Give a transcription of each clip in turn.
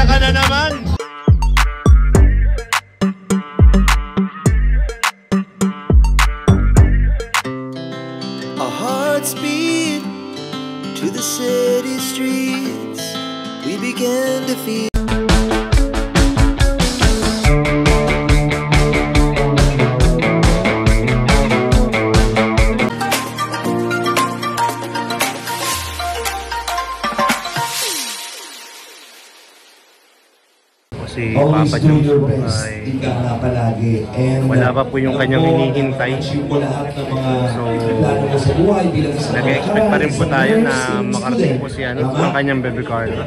ka na naman. Our hearts beat to the city streets. We began to feel. Si Papa Jones ay wala pa po yung kanyang hinihintay. So nag-expect pa rin po tayo na makarating po si ang kanyang baby Carla.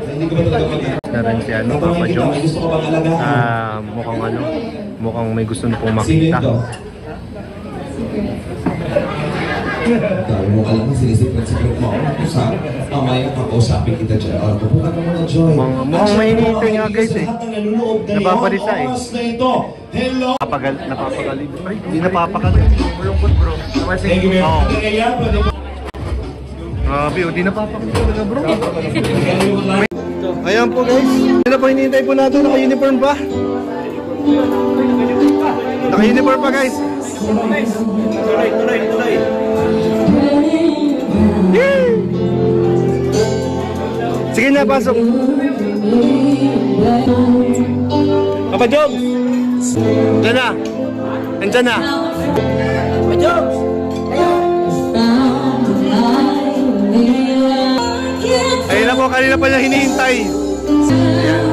Na rin si Papa Jones. Mukhang may gusto na pong makita. Dahil mo ka lang sinisipret-sipret mo ako sa mamaya kakausapin kita dyan. Pupukan mo muna, Joy. Mukhang mainitay nga guys eh. Napaparisa eh. Napapagalit. Ay, hindi napapagalit. Malungkot bro. Thank you, man. Grabe, hindi napapagalit talaga bro. Ayan po guys. Ano po hinihintay po natin? Naka-uniform pa? Naka-uniform pa guys. Tuloy. Sige na, pasok. Papa Jones! Diyan na. Nandiyan na. Papa Jones! Ayun na po, kanina pa niya hinihintay. Ayan.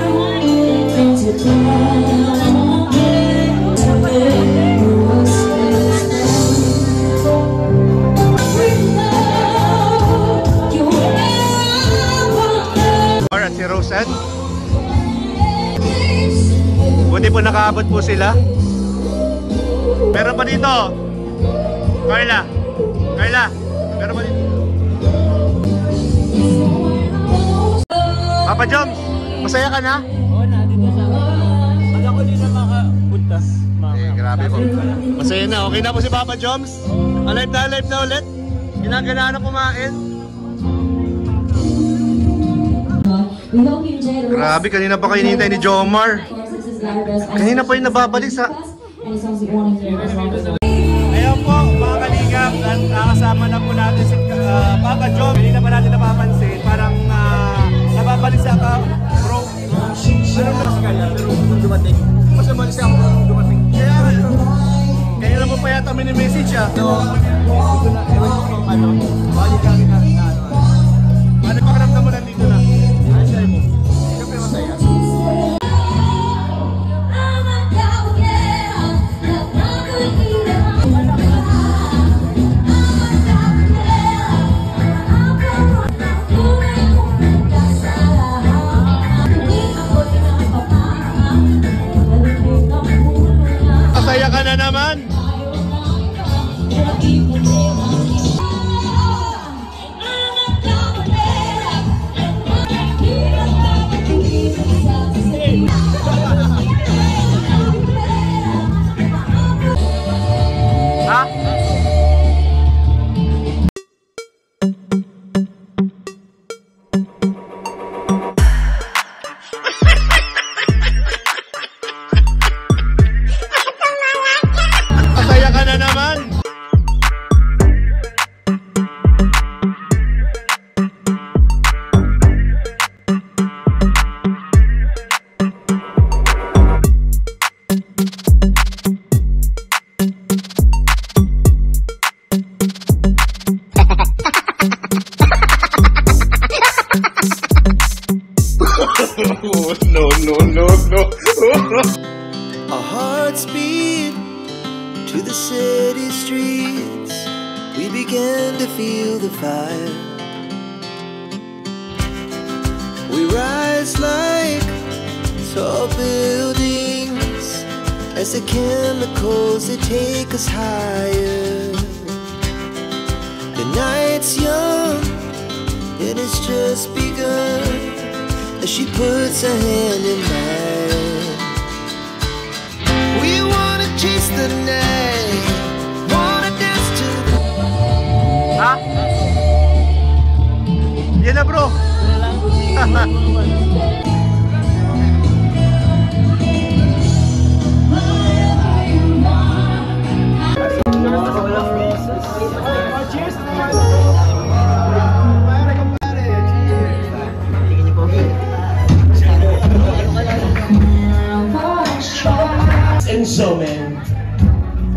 Si Rosette. Buti po nakaabot po sila. Meron pa dito. Carla. Meron pa dito. Papa Joms, masaya ka na? Oo, nandito sa wala ko din na makapunta. Grabe po. Masaya na. Okay na po si Papa Joms. Alive na ulit. Ginagana na kumain. Grabe, kanina pa kayo hinihintay ni Jomar. Kanina pa yung nababalik sa... Ayan po mga kalingap, at kasama na po natin si Papa Joms. Kanina pa natin napapansin, parang nababalik sa bro. Anong nasa kanya? Pero dumating. Mas nabalik siya ako dumating. Kaya naman pa yata mini-message siya. So, dito na, ewan ko kung balik kami na ano pakiramdam mo nandito na? Siyempre masaya. Masaya ka na naman. Masaya ka na naman. No. Our hearts beat to the city streets. We began to feel the fire. We rise like tall buildings as the chemicals they take us higher. The night's young and it's just begun as she puts her hand in mine. We wanna chase the night, wanna dance to the... Ha? Yan na bro.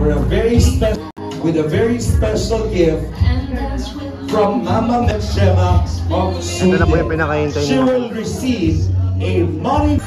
for a very special, with a very special gift from Mama Melchema of Ito na po yung Sweden. pinakahintay She niyo. will receive a money.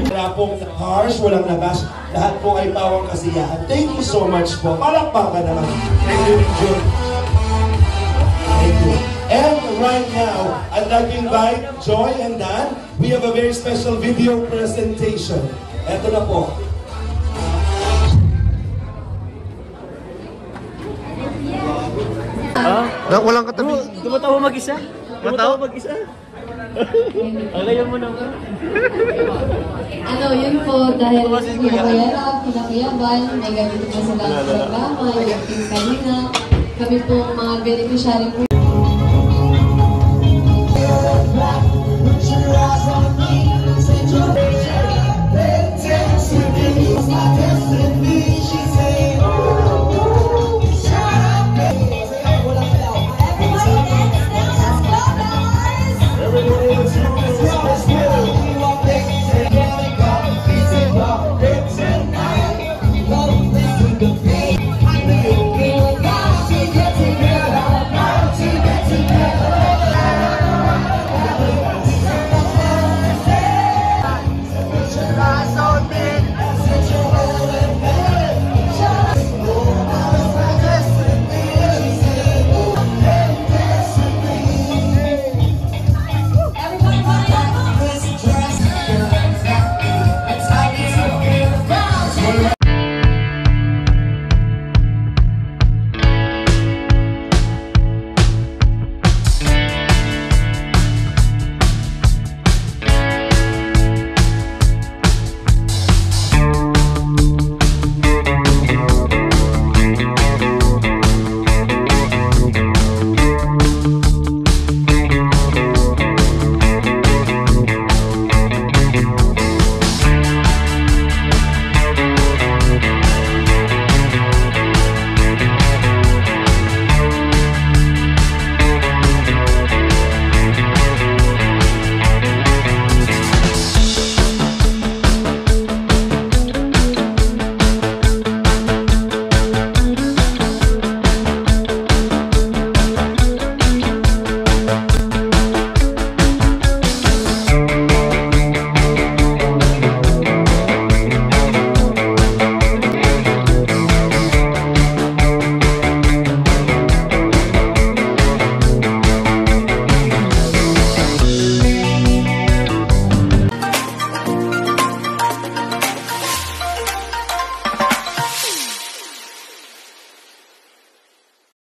Wala pong harsh, walang labas. Lahat po ay pawang kasiyahan. Thank you so much po. Palakpakan naman. Thank you, Jun. Thank you. And right now, I'd like to invite Joy and Dan. We have a very special video presentation. Eto na po. Walang katabi. Tumatawa mag-isa? Tumatawa mag-isa? Agayan mo naman. Ano, yun po, dahil pinabayara, pinakuyaban, may ganito po sila sa programa, yung Team Kalina. Kami po mga beneficiary po